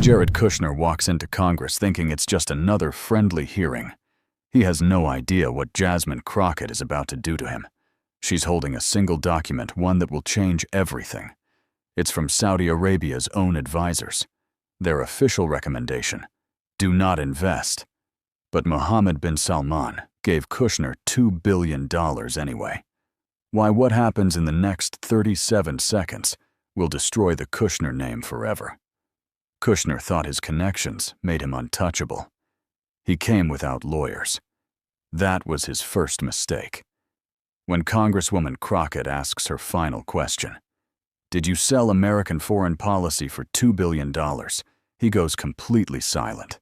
Jared Kushner walks into Congress thinking it's just another friendly hearing. He has no idea what Jasmine Crockett is about to do to him. She's holding a single document, one that will change everything. It's from Saudi Arabia's own advisors. Their official recommendation: do not invest. But Mohammed bin Salman gave Kushner $2 billion anyway. Why, what happens in the next 37 seconds will destroy the Kushner name forever. Kushner thought his connections made him untouchable. He came without lawyers. That was his first mistake. When Congresswoman Crockett asks her final question, "Did you sell American foreign policy for $2 billion?" he goes completely silent.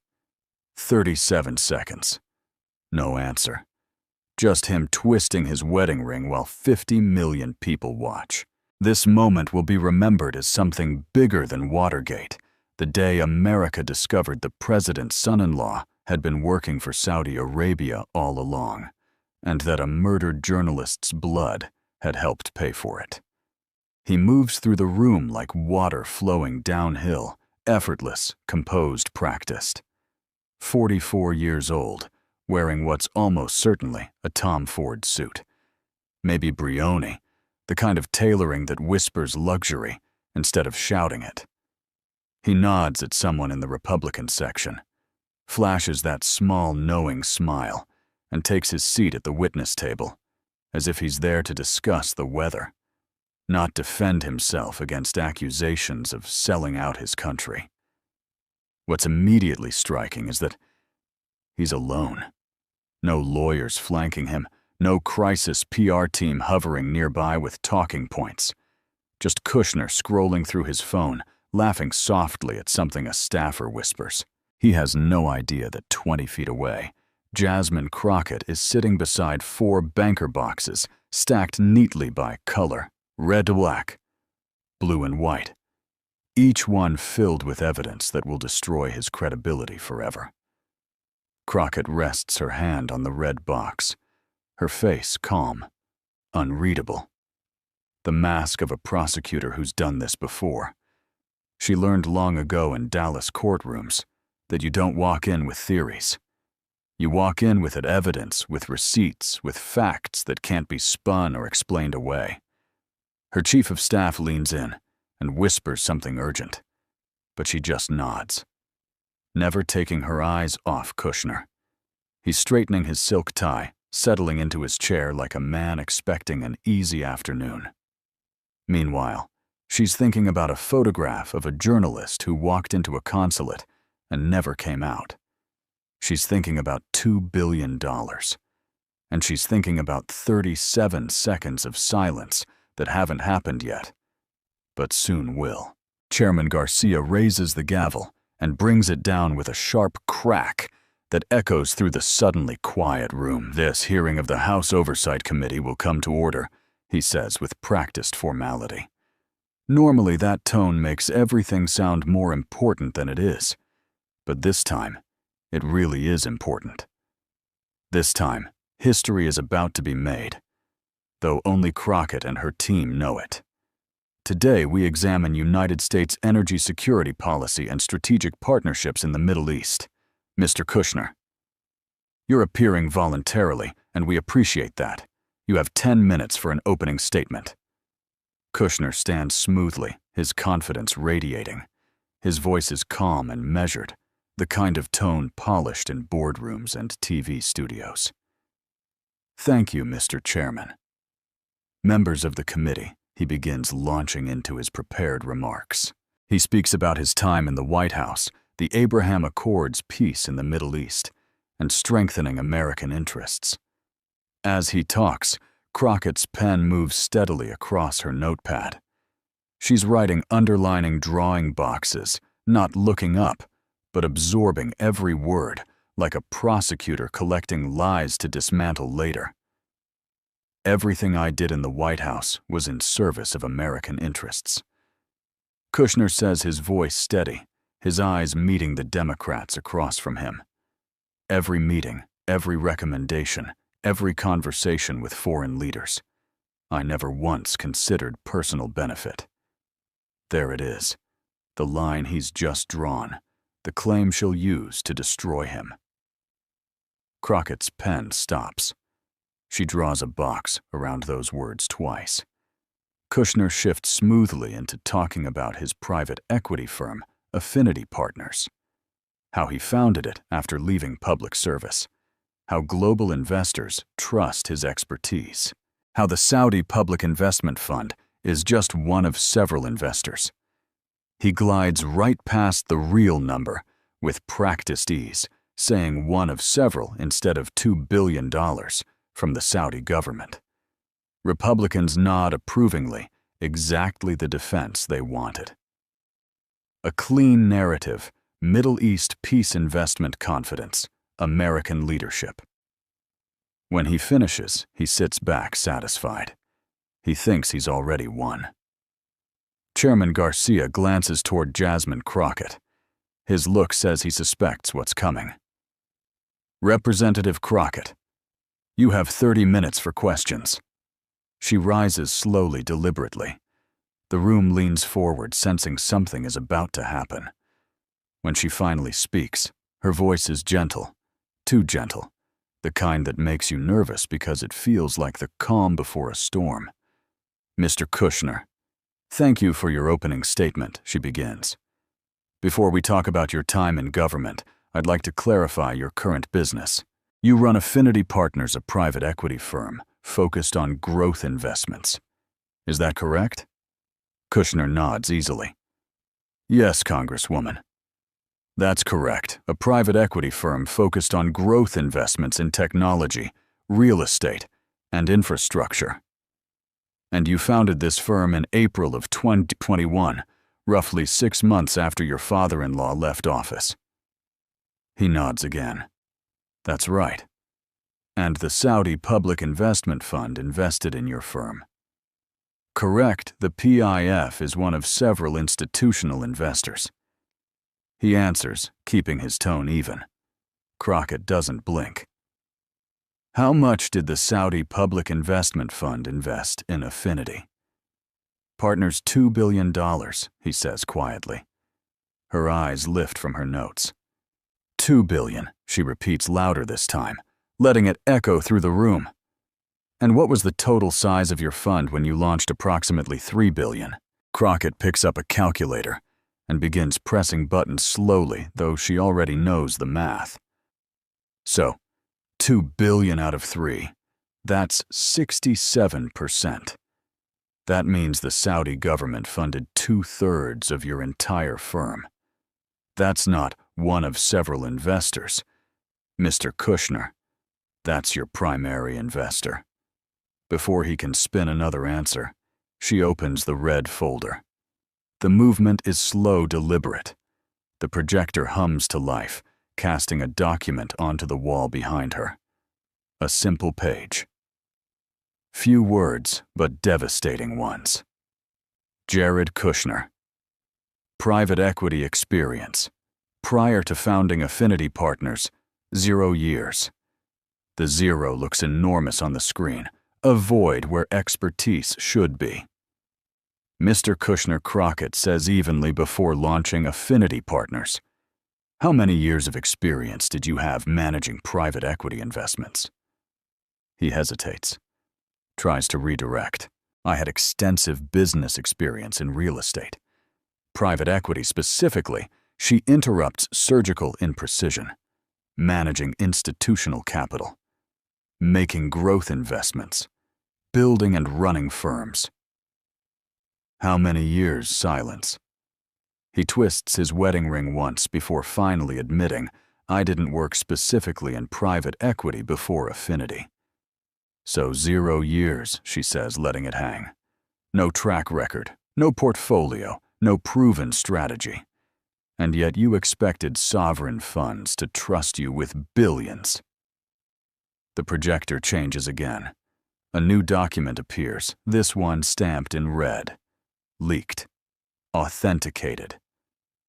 37 seconds. No answer. Just him twisting his wedding ring while 50 million people watch. This moment will be remembered as something bigger than Watergate, the day America discovered the president's son-in-law had been working for Saudi Arabia all along, and that a murdered journalist's blood had helped pay for it. He moves through the room like water flowing downhill, effortless, composed, practiced. 44 years old, wearing what's almost certainly a Tom Ford suit. Maybe Brioni, the kind of tailoring that whispers luxury instead of shouting it. He nods at someone in the Republican section, flashes that small, knowing smile, and takes his seat at the witness table, as if he's there to discuss the weather, not defend himself against accusations of selling out his country. What's immediately striking is that he's alone. No lawyers flanking him, no crisis PR team hovering nearby with talking points. Just Kushner scrolling through his phone, laughing softly at something a staffer whispers. He has no idea that 20 feet away, Jasmine Crockett is sitting beside 4 banker boxes stacked neatly by color: red to black, blue and white, each one filled with evidence that will destroy his credibility forever. Crockett rests her hand on the red box, her face calm, unreadable. The mask of a prosecutor who's done this before. She learned long ago in Dallas courtrooms that you don't walk in with theories. You walk in with evidence, with receipts, with facts that can't be spun or explained away. Her chief of staff leans in and whispers something urgent, but she just nods, never taking her eyes off Kushner. He's straightening his silk tie, settling into his chair like a man expecting an easy afternoon. Meanwhile, she's thinking about a photograph of a journalist who walked into a consulate and never came out. She's thinking about $2 billion. And she's thinking about 37 seconds of silence that haven't happened yet, but soon will. Chairman Garcia raises the gavel and brings it down with a sharp crack that echoes through the suddenly quiet room. "This hearing of the House Oversight Committee will come to order," he says with practiced formality. Normally that tone makes everything sound more important than it is, but this time, it really is important. This time, history is about to be made, though only Crockett and her team know it. Today, we examine United States energy security policy and strategic partnerships in the Middle East. Mr. Kushner, you're appearing voluntarily, and we appreciate that. You have 10 minutes for an opening statement. Kushner stands smoothly, his confidence radiating. His voice is calm and measured, the kind of tone polished in boardrooms and TV studios. "Thank you, Mr. Chairman." Members of the committee, he begins launching into his prepared remarks. He speaks about his time in the White House, the Abraham Accords peace in the Middle East, and strengthening American interests. As he talks, Crockett's pen moves steadily across her notepad. She's writing underlining drawing boxes, not looking up, but absorbing every word, like a prosecutor collecting lies to dismantle later. "Everything I did in the White House was in service of American interests." Kushner says, his voice steady, his eyes meeting the Democrats across from him. Every meeting, every recommendation, every conversation with foreign leaders. I never once considered personal benefit. There it is, the line he's just drawn, the claim she'll use to destroy him. Crockett's pen stops. She draws a box around those words twice. Kushner shifts smoothly into talking about his private equity firm, Affinity Partners. How he founded it after leaving public service. How global investors trust his expertise. How the Saudi Public Investment Fund is just one of several investors. He glides right past the real number with practiced ease, saying one of several instead of $2 billion from the Saudi government. Republicans nod approvingly, exactly the defense they wanted. A clean narrative, Middle East peace investment confidence, American leadership. When he finishes, he sits back satisfied. He thinks he's already won. Chairman Garcia glances toward Jasmine Crockett. His look says he suspects what's coming. Representative Crockett, you have 30 minutes for questions. She rises slowly, deliberately. The room leans forward, sensing something is about to happen. When she finally speaks, her voice is gentle, too gentle, the kind that makes you nervous because it feels like the calm before a storm. Mr. Kushner, thank you for your opening statement, she begins. Before we talk about your time in government, I'd like to clarify your current business. You run Affinity Partners, a private equity firm focused on growth investments. Is that correct? Kushner nods easily. Yes, Congresswoman. That's correct. A private equity firm focused on growth investments in technology, real estate, and infrastructure. And you founded this firm in April of 2021, roughly 6 months after your father-in-law left office. He nods again. That's right. And the Saudi Public Investment Fund invested in your firm. Correct, the PIF is one of several institutional investors. He answers, keeping his tone even. Crockett doesn't blink. How much did the Saudi Public Investment Fund invest in Affinity? Partners $2 billion, he says quietly. Her eyes lift from her notes. $2 billion, she repeats louder this time, letting it echo through the room. And what was the total size of your fund when you launched approximately $3 billion? Crockett picks up a calculator and begins pressing buttons slowly, though she already knows the math. So, $2 billion out of 3. That's 67%. That means the Saudi government funded 2/3 of your entire firm. That's not one of several investors. Mr. Kushner, that's your primary investor. Before he can spin another answer, she opens the red folder. The movement is slow, deliberate. The projector hums to life, casting a document onto the wall behind her. A simple page. Few words, but devastating ones. Jared Kushner. Private equity experience. Prior to founding Affinity Partners, 0 years. The 0 looks enormous on the screen, a void where expertise should be. Mr. Kushner Crockett says evenly before launching Affinity Partners. How many years of experience did you have managing private equity investments? He hesitates. Tries to redirect. I had extensive business experience in real estate. Private equity specifically, she interrupts surgical imprecision. Managing institutional capital. Making growth investments. Building and running firms. How many years silence? He twists his wedding ring once before finally admitting, I didn't work specifically in private equity before Affinity. So 0 years, she says, letting it hang. No track record, no portfolio, no proven strategy. And yet you expected sovereign funds to trust you with billions. The projector changes again. A new document appears, this one stamped in red. Leaked. Authenticated.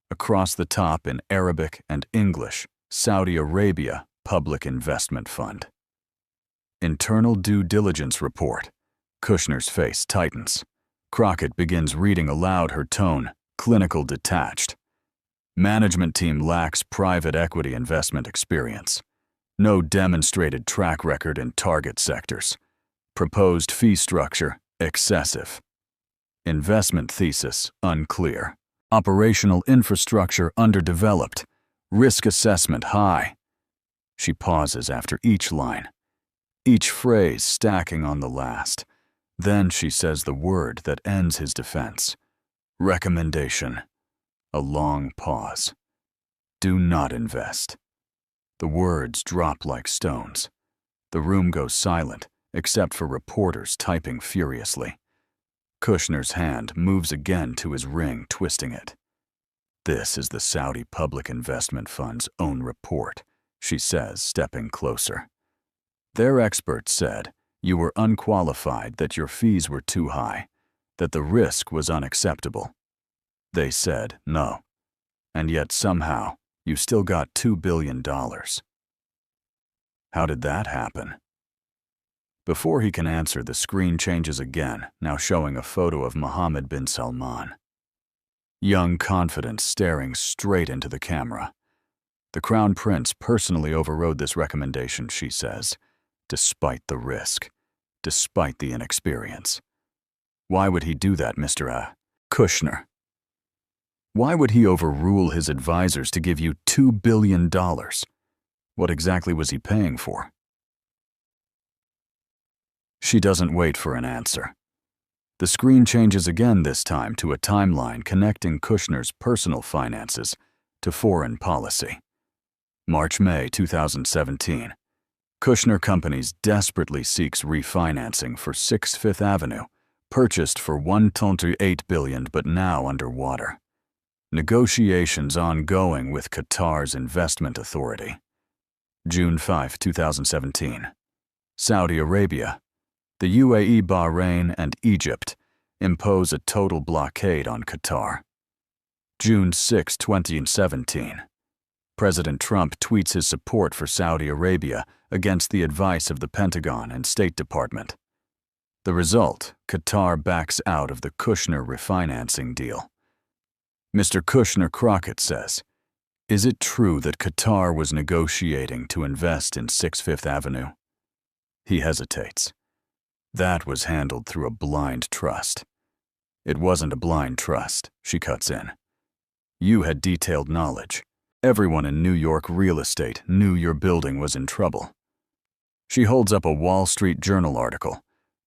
Across the top in Arabic and English, Saudi Arabia Public Investment Fund. Internal due diligence report. Kushner's face tightens. Crockett begins reading aloud, her tone, clinical, detached. Management team lacks private equity investment experience. No demonstrated track record in target sectors. Proposed fee structure, excessive. Investment thesis, unclear. Operational infrastructure, underdeveloped. Risk assessment, high. She pauses after each line, each phrase stacking on the last. Then she says the word that ends his defense. Recommendation. A long pause. Do not invest. The words drop like stones. The room goes silent, except for reporters typing furiously. Kushner's hand moves again to his ring, twisting it. This is the Saudi Public Investment Fund's own report, she says, stepping closer. Their experts said you were unqualified, that your fees were too high, that the risk was unacceptable. They said no, and yet somehow you still got $2 billion. How did that happen? Before he can answer, the screen changes again, now showing a photo of Mohammed bin Salman. Young, confident, staring straight into the camera. The Crown Prince personally overrode this recommendation, she says, despite the risk, despite the inexperience. Why would he do that, Mr. Kushner? Why would he overrule his advisors to give you $2 billion? What exactly was he paying for? She doesn't wait for an answer. The screen changes again, this time to a timeline connecting Kushner's personal finances to foreign policy. March-May 2017. Kushner Companies desperately seeks refinancing for 6 Fifth Avenue, purchased for $1.8 billion but now underwater. Negotiations ongoing with Qatar's investment authority. June 5, 2017. Saudi Arabia. The UAE, Bahrain, and Egypt impose a total blockade on Qatar. June 6, 2017. President Trump tweets his support for Saudi Arabia against the advice of the Pentagon and State Department. The result, Qatar backs out of the Kushner refinancing deal. Mr. Kushner Crockett says, "Is it true that Qatar was negotiating to invest in 6 Fifth Avenue?" He hesitates. That was handled through a blind trust. It wasn't a blind trust, she cuts in. You had detailed knowledge. Everyone in New York real estate knew your building was in trouble. She holds up a Wall Street Journal article.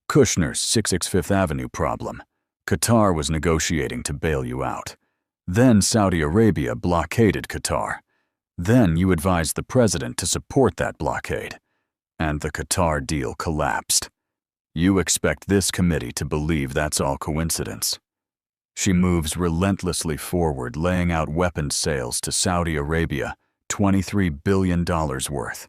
Kushner's 66 Fifth Avenue problem. Qatar was negotiating to bail you out. Then Saudi Arabia blockaded Qatar. Then you advised the president to support that blockade. And the Qatar deal collapsed. You expect this committee to believe that's all coincidence. She moves relentlessly forward, laying out weapons sales to Saudi Arabia, $23 billion worth.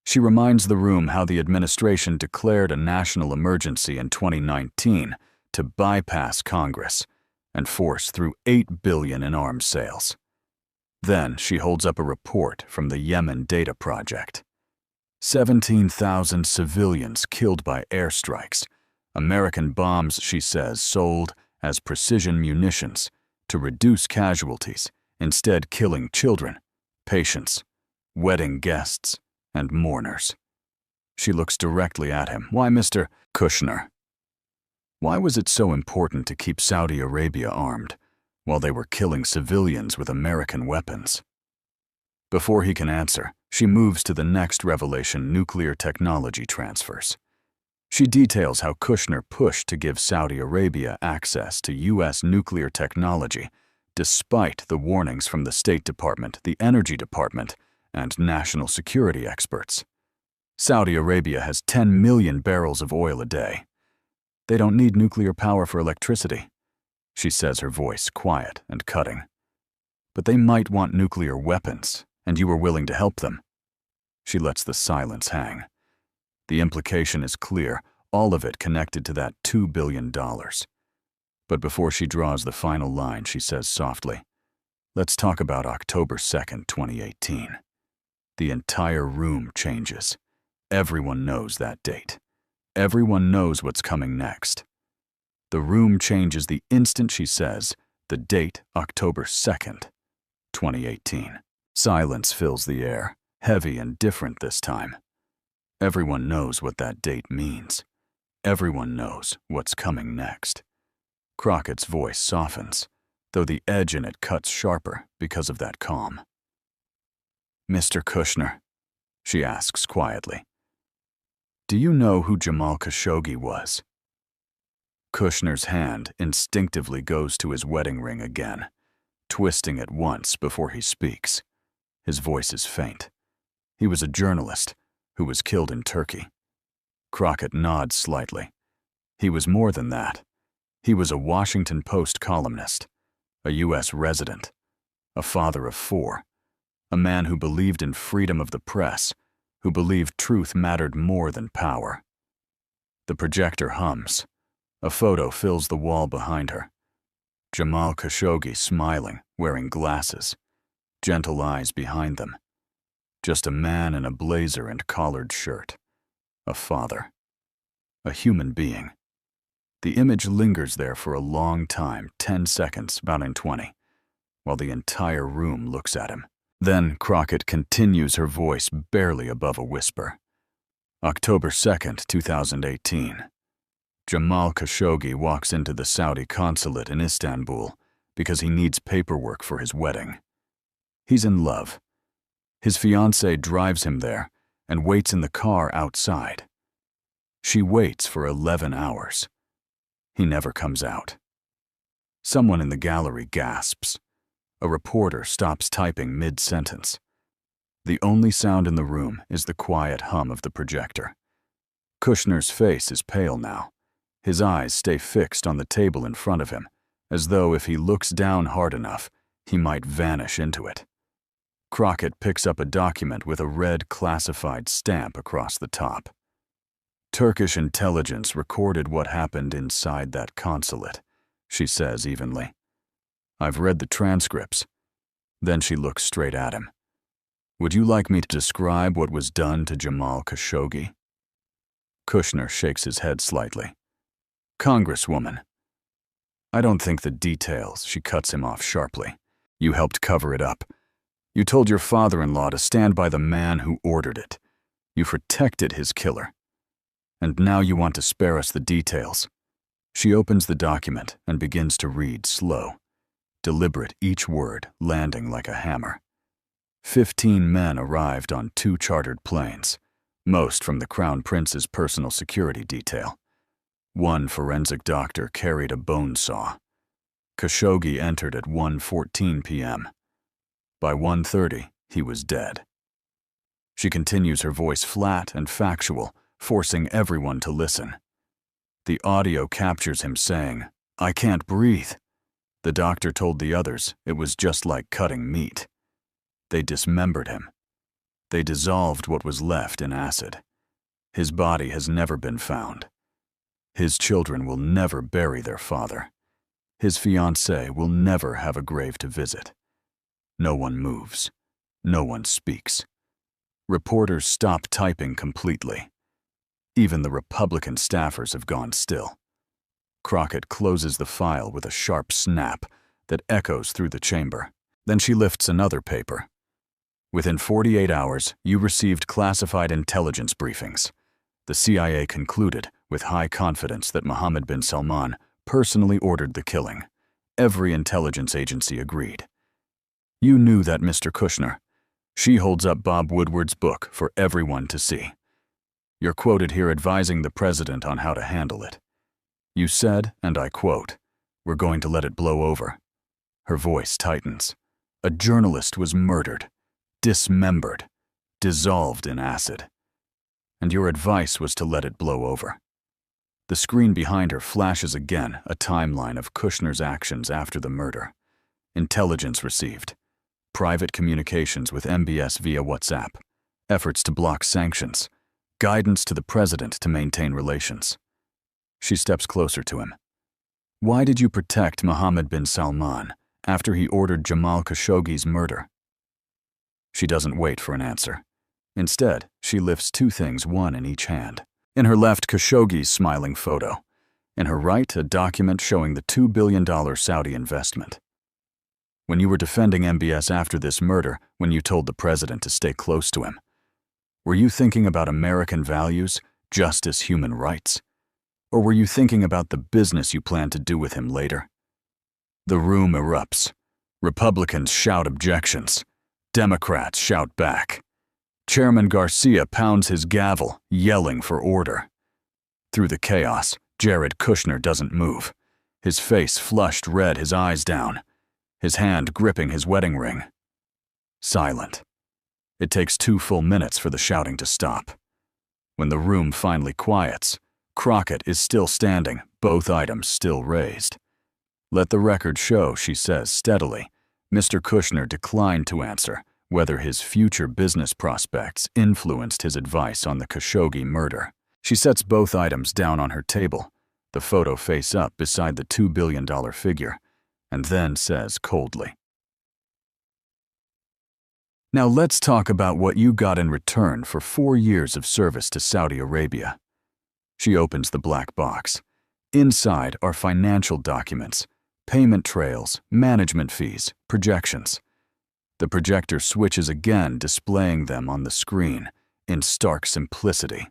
She reminds the room how the administration declared a national emergency in 2019 to bypass Congress and force through $8 billion in arms sales. Then she holds up a report from the Yemen Data Project. 17,000 civilians killed by airstrikes. American bombs, she says, sold as precision munitions to reduce casualties, instead killing children, patients, wedding guests, and mourners. She looks directly at him. Why, Mr. Kushner? Why was it so important to keep Saudi Arabia armed while they were killing civilians with American weapons? Before he can answer, she moves to the next revelation: nuclear technology transfers. She details how Kushner pushed to give Saudi Arabia access to U.S. nuclear technology, despite the warnings from the State Department, the Energy Department, and national security experts. Saudi Arabia has 10 million barrels of oil a day. They don't need nuclear power for electricity, she says, her voice quiet and cutting. But they might want nuclear weapons, and you were willing to help them. She lets the silence hang. The implication is clear, all of it connected to that $2 billion. But before she draws the final line, she says softly, "Let's talk about October 2nd, 2018. The entire room changes. Everyone knows that date. Everyone knows what's coming next. The room changes the instant she says the date, October 2nd. 2018. Silence fills the air, heavy and different this time. Everyone knows what that date means. Everyone knows what's coming next. Crockett's voice softens, though the edge in it cuts sharper because of that calm. "Mr. Kushner," she asks quietly, "do you know who Jamal Khashoggi was?" Kushner's hand instinctively goes to his wedding ring again, twisting it once before he speaks. His voice is faint. He was a journalist who was killed in Turkey. Crockett nods slightly. He was more than that. He was a Washington Post columnist, a U.S. resident, a father of 4, a man who believed in freedom of the press, who believed truth mattered more than power. The projector hums. A photo fills the wall behind her. Jamal Khashoggi smiling, wearing glasses, gentle eyes behind them. Just a man in a blazer and collared shirt. A father. A human being. The image lingers there for a long time, 10 seconds, about in 20, while the entire room looks at him. Then Crockett continues, her voice barely above a whisper. October 2nd, 2018. Jamal Khashoggi walks into the Saudi consulate in Istanbul because he needs paperwork for his wedding. He's in love. His fiancée drives him there and waits in the car outside. She waits for 11 hours. He never comes out. Someone in the gallery gasps. A reporter stops typing mid-sentence. The only sound in the room is the quiet hum of the projector. Kushner's face is pale now. His eyes stay fixed on the table in front of him, as though if he looks down hard enough, he might vanish into it. Crockett picks up a document with a red classified stamp across the top. Turkish intelligence recorded what happened inside that consulate, she says evenly. I've read the transcripts. Then she looks straight at him. Would you like me to describe what was done to Jamal Khashoggi? Kushner shakes his head slightly. Congresswoman. I don't think the details, she cuts him off sharply. You helped cover it up. You told your father-in-law to stand by the man who ordered it. You protected his killer. And now you want to spare us the details. She opens the document and begins to read slow, deliberate, each word landing like a hammer. 15 men arrived on 2 chartered planes, most from the Crown Prince's personal security detail. 1 forensic doctor carried a bone saw. Khashoggi entered at 1:14 p.m. By 1:30, he was dead. She continues, her voice flat and factual, forcing everyone to listen. The audio captures him saying, "I can't breathe." The doctor told the others it was just like cutting meat. They dismembered him. They dissolved what was left in acid. His body has never been found. His children will never bury their father. His fiancée will never have a grave to visit. No one moves. No one speaks. Reporters stop typing completely. Even the Republican staffers have gone still. Crockett closes the file with a sharp snap that echoes through the chamber. Then she lifts another paper. Within 48 hours, you received classified intelligence briefings. The CIA concluded with high confidence that Mohammed bin Salman personally ordered the killing. Every intelligence agency agreed. You knew that, Mr. Kushner. She holds up Bob Woodward's book for everyone to see. You're quoted here advising the president on how to handle it. You said, and I quote, "We're going to let it blow over." Her voice tightens. A journalist was murdered, dismembered, dissolved in acid. And your advice was to let it blow over. The screen behind her flashes again, a timeline of Kushner's actions after the murder. Intelligence received. Private communications with MBS via WhatsApp. Efforts to block sanctions. Guidance to the president to maintain relations. She steps closer to him. Why did you protect Mohammed bin Salman after he ordered Jamal Khashoggi's murder? She doesn't wait for an answer. Instead, she lifts 2 things, one in each hand. In her left, Khashoggi's smiling photo. In her right, a document showing the $2 billion Saudi investment. When you were defending MBS after this murder, when you told the president to stay close to him, were you thinking about American values, justice, human rights? Or were you thinking about the business you plan to do with him later? The room erupts. Republicans shout objections. Democrats shout back. Chairman Garcia pounds his gavel, yelling for order. Through the chaos, Jared Kushner doesn't move. His face flushed red, his eyes down, his hand gripping his wedding ring. Silent. It takes 2 full minutes for the shouting to stop. When the room finally quiets, Crockett is still standing, both items still raised. "Let the record show," she says steadily. Mr. Kushner declined to answer whether his future business prospects influenced his advice on the Khashoggi murder. She sets both items down on her table, the photo face up beside the $2 billion figure, and then says coldly, "Now let's talk about what you got in return for 4 years of service to Saudi Arabia." She opens the black box. Inside are financial documents, payment trails, management fees, projections. The projector switches again, displaying them on the screen in stark simplicity.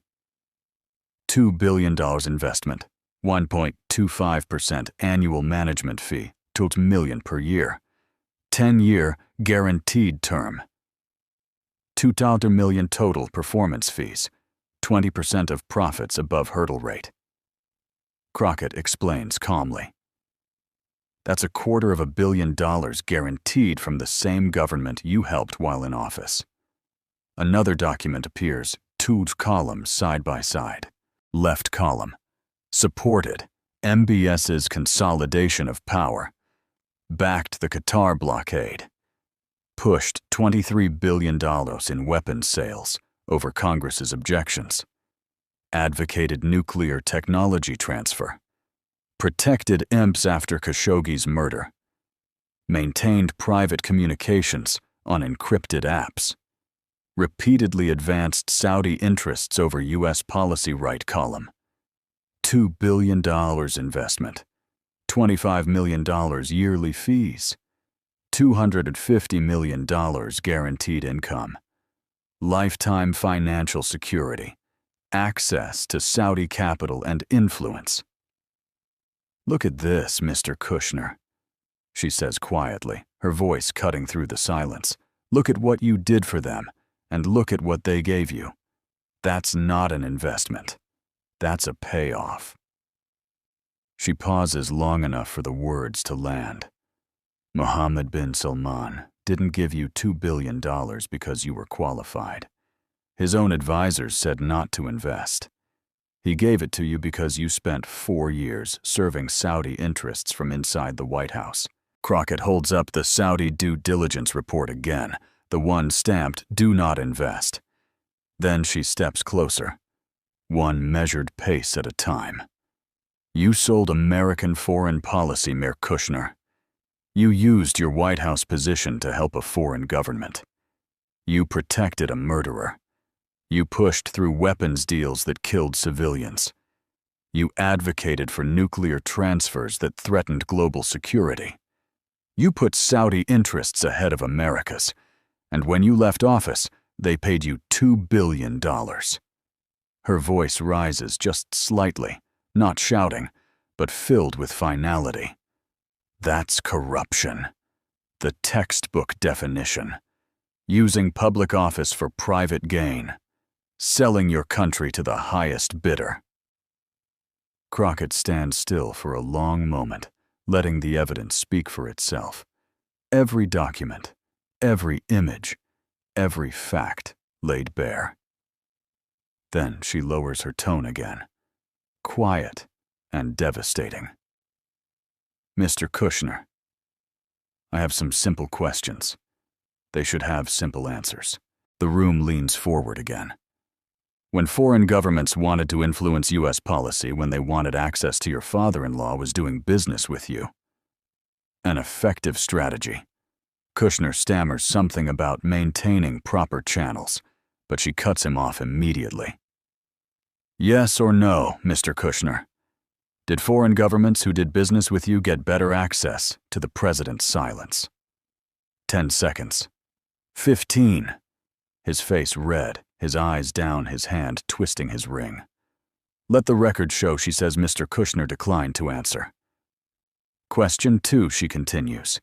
$2 billion investment, 1.25% annual management fee, $2 million per year, 10-year guaranteed term, $2 million total performance fees, 20% of profits above hurdle rate. Crockett explains calmly. That's $250 million guaranteed from the same government you helped while in office. Another document appears, 2 columns side by side. Left column, supported MBS's consolidation of power, backed the Qatar blockade, pushed $23 billion in weapons sales over Congress's objections, advocated nuclear technology transfer, protected imps after Khashoggi's murder, maintained private communications on encrypted apps, repeatedly advanced Saudi interests over U.S. policy. Right column, $2 billion investment, $25 million yearly fees, $250 million guaranteed income, lifetime financial security, access to Saudi capital and influence. "Look at this, Mr. Kushner," she says quietly, her voice cutting through the silence. "Look at what you did for them, and look at what they gave you. That's not an investment. That's a payoff." She pauses long enough for the words to land. "Mohammed bin Salman didn't give you $2 billion because you were qualified. His own advisors said not to invest. He gave it to you because you spent 4 years serving Saudi interests from inside the White House." Crockett holds up the Saudi due diligence report again, the one stamped "Do not invest." Then she steps closer, one measured pace at a time. "You sold American foreign policy, Mayor Kushner. You used your White House position to help a foreign government. You protected a murderer. You pushed through weapons deals that killed civilians. You advocated for nuclear transfers that threatened global security. You put Saudi interests ahead of America's, and when you left office, they paid you $2 billion. Her voice rises just slightly, not shouting, but filled with finality. "That's corruption. The textbook definition. Using public office for private gain. Selling your country to the highest bidder." Crockett stands still for a long moment, letting the evidence speak for itself. Every document, every image, every fact laid bare. Then she lowers her tone again, quiet and devastating. "Mr. Kushner, I have some simple questions. They should have simple answers." The room leans forward again. "When foreign governments wanted to influence U.S. policy, when they wanted access to your father-in-law, was doing business with you. An effective strategy." Kushner stammers something about maintaining proper channels, but she cuts him off immediately. "Yes or no, Mr. Kushner? Did foreign governments who did business with you get better access to the president's silence?" 10 seconds. 15. His face red, his eyes down, his hand twisting his ring. Let the record show, she says. Mr. Kushner declined to answer. Question 2, she continues.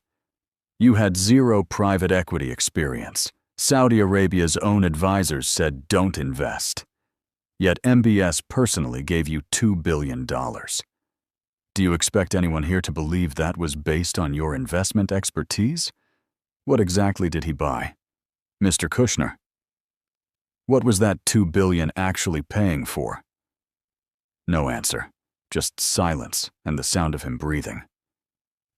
You had zero private equity experience. Saudi Arabia's own advisors said don't invest. Yet MBS personally gave you $2 billion. Do you expect anyone here to believe that was based on your investment expertise? What exactly did he buy? Mr. Kushner. What was that $2 billion actually paying for? No answer, just silence and the sound of him breathing.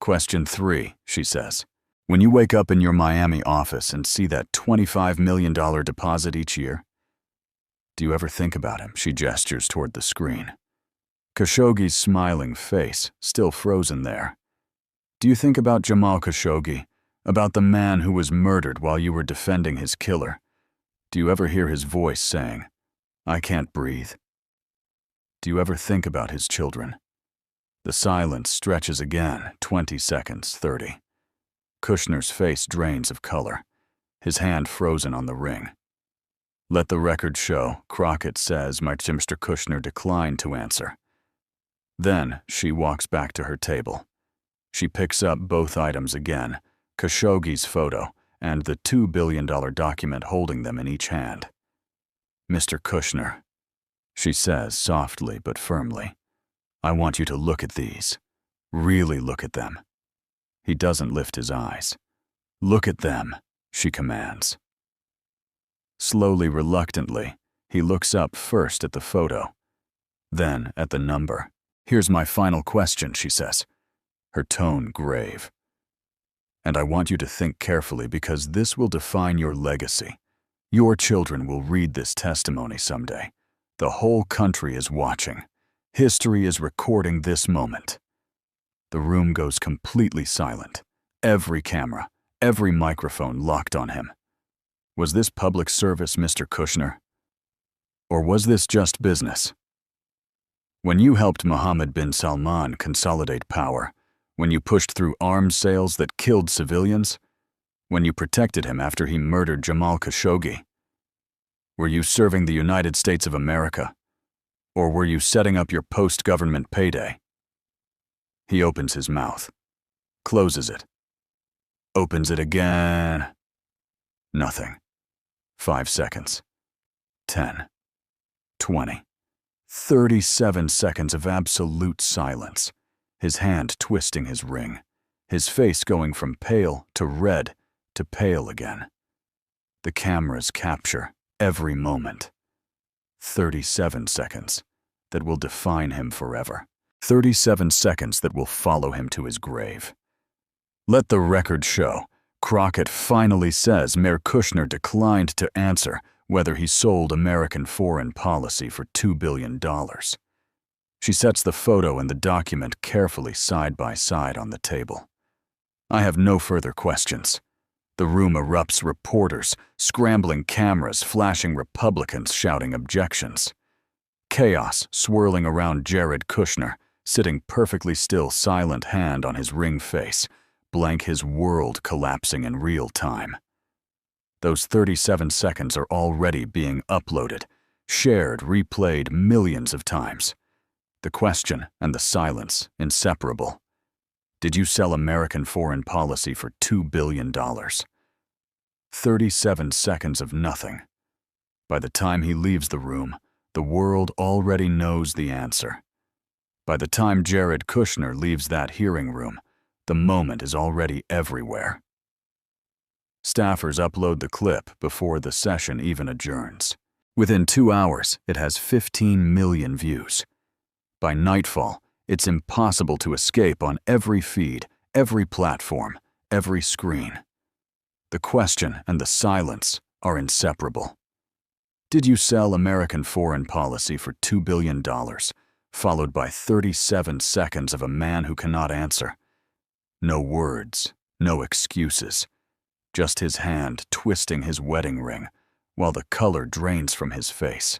Question 3, she says. When you wake up in your Miami office and see that $25 million deposit each year, do you ever think about him? She gestures toward the screen. Khashoggi's smiling face, still frozen there. Do you think about Jamal Khashoggi, about the man who was murdered while you were defending his killer? Do you ever hear his voice saying, I can't breathe? Do you ever think about his children? The silence stretches again, 20 seconds, 30. Kushner's face drains of color, his hand frozen on the ring. Let the record show, Crockett says. Mr. Kushner declined to answer. Then she walks back to her table. She picks up both items again, Khashoggi's photo and the $2 billion document, holding them in each hand. Mr. Kushner, she says softly but firmly, I want you to look at these. Really look at them. He doesn't lift his eyes. Look at them, she commands. Slowly, reluctantly, he looks up first at the photo, then at the number. Here's my final question, she says, her tone grave. And I want you to think carefully, because this will define your legacy. Your children will read this testimony someday. The whole country is watching. History is recording this moment. The room goes completely silent. Every camera, every microphone locked on him. Was this public service, Mr. Kushner? Or was this just business? When you helped Mohammed bin Salman consolidate power, when you pushed through arms sales that killed civilians, when you protected him after he murdered Jamal Khashoggi, were you serving the United States of America? Or were you setting up your post-government payday? He opens his mouth, closes it, opens it again. Nothing. 5 seconds. 10. 20. 37 seconds of absolute silence, his hand twisting his ring, his face going from pale to red to pale again. The cameras capture every moment. 37 seconds that will define him forever. 37 seconds that will follow him to his grave. Let the record show, Crockett finally says Mayor Kushner declined to answer whether he sold American foreign policy for $2 billion. She sets the photo and the document carefully side by side on the table. I have no further questions. The room erupts, reporters, scrambling cameras, flashing Republicans shouting objections. Chaos swirling around Jared Kushner, sitting perfectly still, silent hand on his ring face, blank, his world collapsing in real time. Those 37 seconds are already being uploaded, shared, replayed millions of times. The question and the silence inseparable. Did you sell American foreign policy for $2 billion? 37 seconds of nothing. By the time he leaves the room, the world already knows the answer. By the time Jared Kushner leaves that hearing room, the moment is already everywhere. Staffers upload the clip before the session even adjourns. Within 2 hours, it has 15 million views. By nightfall, it's impossible to escape on every feed, every platform, every screen. The question and the silence are inseparable. Did you sell American foreign policy for $2 billion, followed by 37 seconds of a man who cannot answer? No words, no excuses. Just his hand twisting his wedding ring, while the color drains from his face.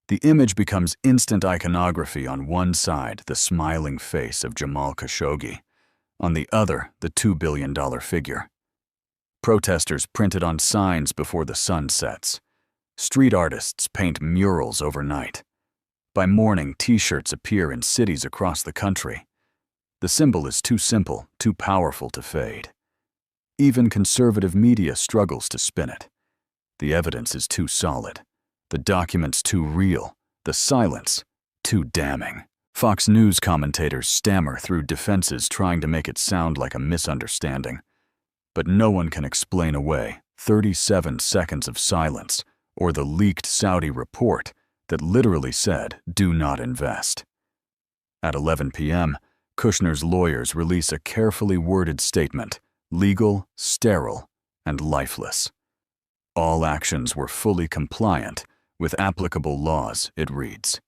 The image becomes instant iconography. On one side, the smiling face of Jamal Khashoggi. On the other, the $2 billion figure. Protesters printed on signs before the sun sets. Street artists paint murals overnight. By morning, T-shirts appear in cities across the country. The symbol is too simple, too powerful to fade. Even conservative media struggles to spin it. The evidence is too solid. The documents too real. The silence too damning. Fox News commentators stammer through defenses trying to make it sound like a misunderstanding. But no one can explain away 37 seconds of silence or the leaked Saudi report that literally said, "Do not invest." At 11 p.m., Kushner's lawyers release a carefully worded statement, legal, sterile, and lifeless. All actions were fully compliant with applicable laws, it reads.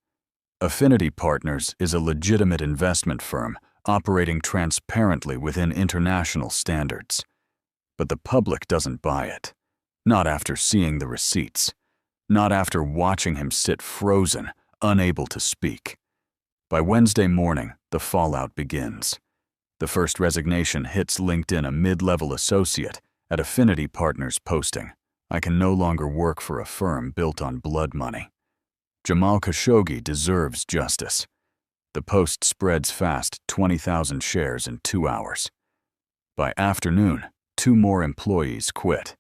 Affinity Partners is a legitimate investment firm operating transparently within international standards. But the public doesn't buy it. Not after seeing the receipts. Not after watching him sit frozen, unable to speak. By Wednesday morning, the fallout begins. The first resignation hits LinkedIn a mid-level associate at Affinity Partners posting, "I can no longer work for a firm built on blood money." Jamal Khashoggi deserves justice. The post spreads fast, 20,000 shares in 2 hours. By afternoon, 2 more employees quit.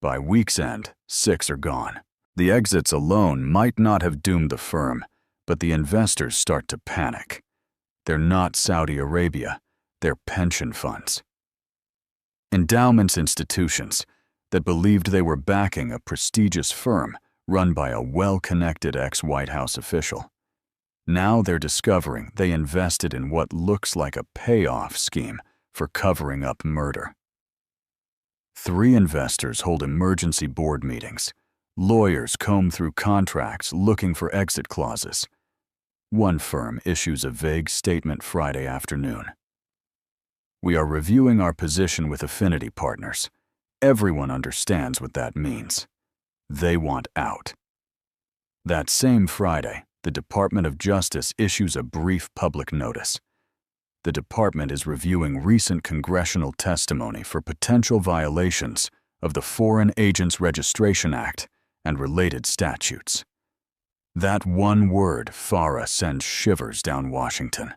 By week's end, 6 are gone. The exits alone might not have doomed the firm, but the investors start to panic. They're not Saudi Arabia, they're pension funds. Endowments institutions that believed they were backing a prestigious firm run by a well-connected ex-White House official. Now they're discovering they invested in what looks like a payoff scheme for covering up murder. 3 investors hold emergency board meetings. Lawyers comb through contracts looking for exit clauses. One firm issues a vague statement Friday afternoon. "We are reviewing our position with Affinity Partners. Everyone understands what that means. They want out." That same Friday, the Department of Justice issues a brief public notice. The department is reviewing recent congressional testimony for potential violations of the Foreign Agents Registration Act and related statutes. That one word, FARA, sends shivers down Washington.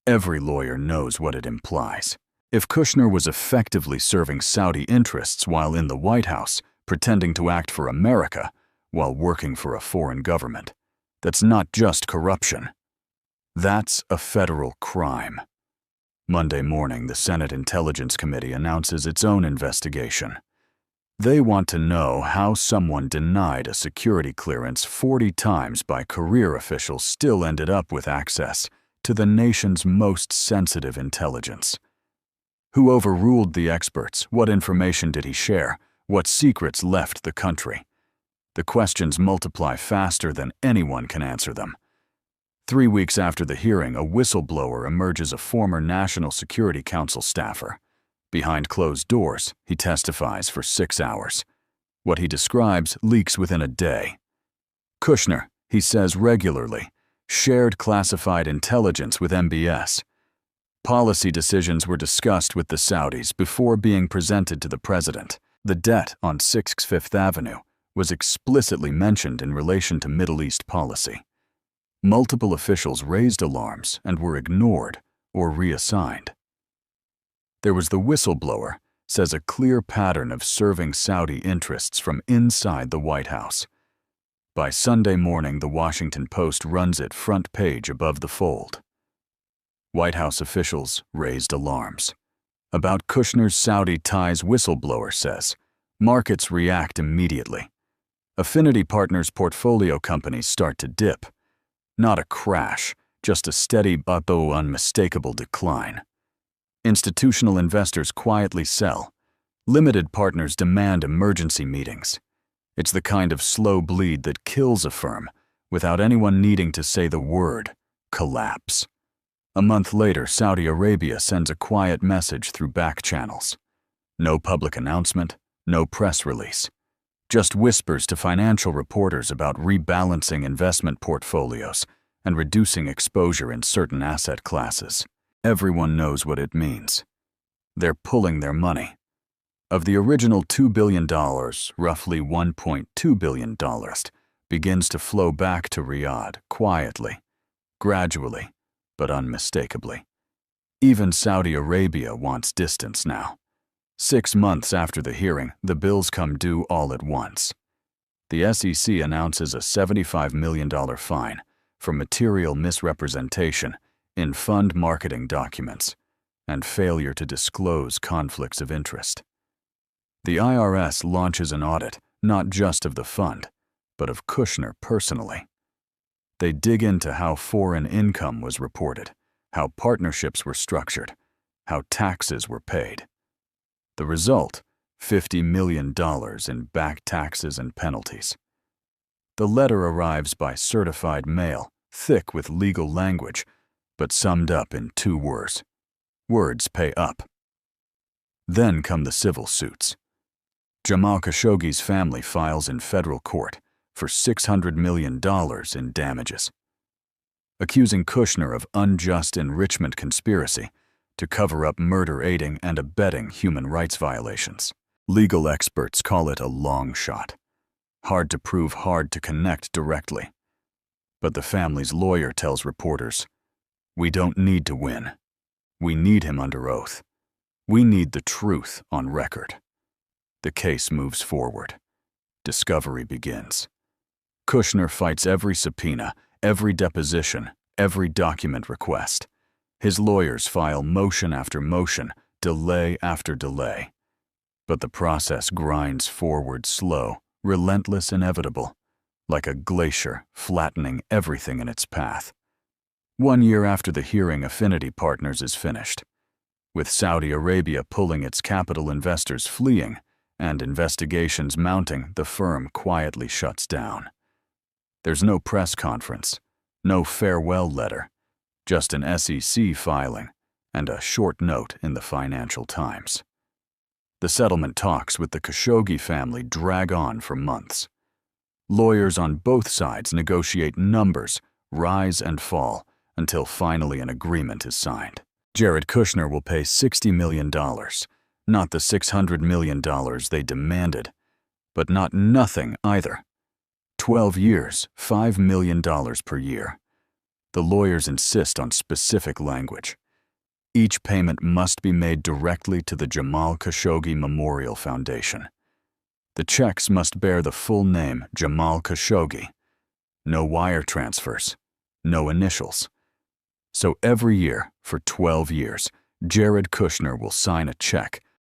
Every lawyer knows what it implies. If Kushner was effectively serving Saudi interests while in the White House, pretending to act for America while working for a foreign government, that's not just corruption. That's a federal crime. Monday morning, the Senate Intelligence Committee announces its own investigation. They want to know how someone denied a security clearance 40 times by career officials still ended up with access to the nation's most sensitive intelligence. Who overruled the experts? What information did he share? What secrets left the country? The questions multiply faster than anyone can answer them. 3 weeks after the hearing, a whistleblower emerges, a former National Security Council staffer. Behind closed doors, he testifies for 6 hours. What he describes leaks within a day. Kushner, he says regularly, shared classified intelligence with MBS. Policy decisions were discussed with the Saudis before being presented to the president. The debt on 6 Fifth Avenue was explicitly mentioned in relation to Middle East policy. Multiple officials raised alarms and were ignored or reassigned. There was the whistleblower, says a clear pattern of serving Saudi interests from inside the White House. By Sunday morning, the Washington Post runs it front page above the fold. White House officials raised alarms. About Kushner's Saudi ties, whistleblower says, markets react immediately. Affinity Partners portfolio companies start to dip. Not a crash, just a steady but unmistakable decline. Institutional investors quietly sell. Limited partners demand emergency meetings. It's the kind of slow bleed that kills a firm without anyone needing to say the word, collapse. A month later, Saudi Arabia sends a quiet message through back channels. No public announcement, no press release. Just whispers to financial reporters about rebalancing investment portfolios and reducing exposure in certain asset classes. Everyone knows what it means. They're pulling their money. Of the original $2 billion, roughly $1.2 billion begins to flow back to Riyadh quietly, gradually, but unmistakably. Even Saudi Arabia wants distance now. 6 months after the hearing, the bills come due all at once. The SEC announces a $75 million fine for material misrepresentation in fund marketing documents and failure to disclose conflicts of interest. The IRS launches an audit not just of the fund, but of Kushner personally. They dig into how foreign income was reported, how partnerships were structured, how taxes were paid. The result, $50 million in back taxes and penalties. The letter arrives by certified mail, thick with legal language, but summed up in 2 words. Words pay up. Then come the civil suits. Jamal Khashoggi's family files in federal court for $600 million in damages, accusing Kushner of unjust enrichment conspiracy to cover up murder aiding and abetting human rights violations. Legal experts call it a long shot. Hard to prove, hard to connect directly. But the family's lawyer tells reporters, "We don't need to win. We need him under oath. We need the truth on record." The case moves forward. Discovery begins. Kushner fights every subpoena, every deposition, every document request. His lawyers file motion after motion, delay after delay. But the process grinds forward slow, relentless, inevitable, like a glacier flattening everything in its path. 1 year after the hearing, Affinity Partners is finished. With Saudi Arabia pulling its capital investors fleeing and investigations mounting, the firm quietly shuts down. There's no press conference, no farewell letter, just an SEC filing and a short note in the Financial Times. The settlement talks with the Khashoggi family drag on for months. Lawyers on both sides negotiate numbers, rise and fall, until finally an agreement is signed. Jared Kushner will pay $60 million, not the $600 million they demanded, but not nothing either. 12 years, $5 million per year. The lawyers insist on specific language. Each payment must be made directly to the Jamal Khashoggi Memorial Foundation. The checks must bear the full name Jamal Khashoggi. No wire transfers, no initials. So every year, for 12 years, Jared Kushner will sign a check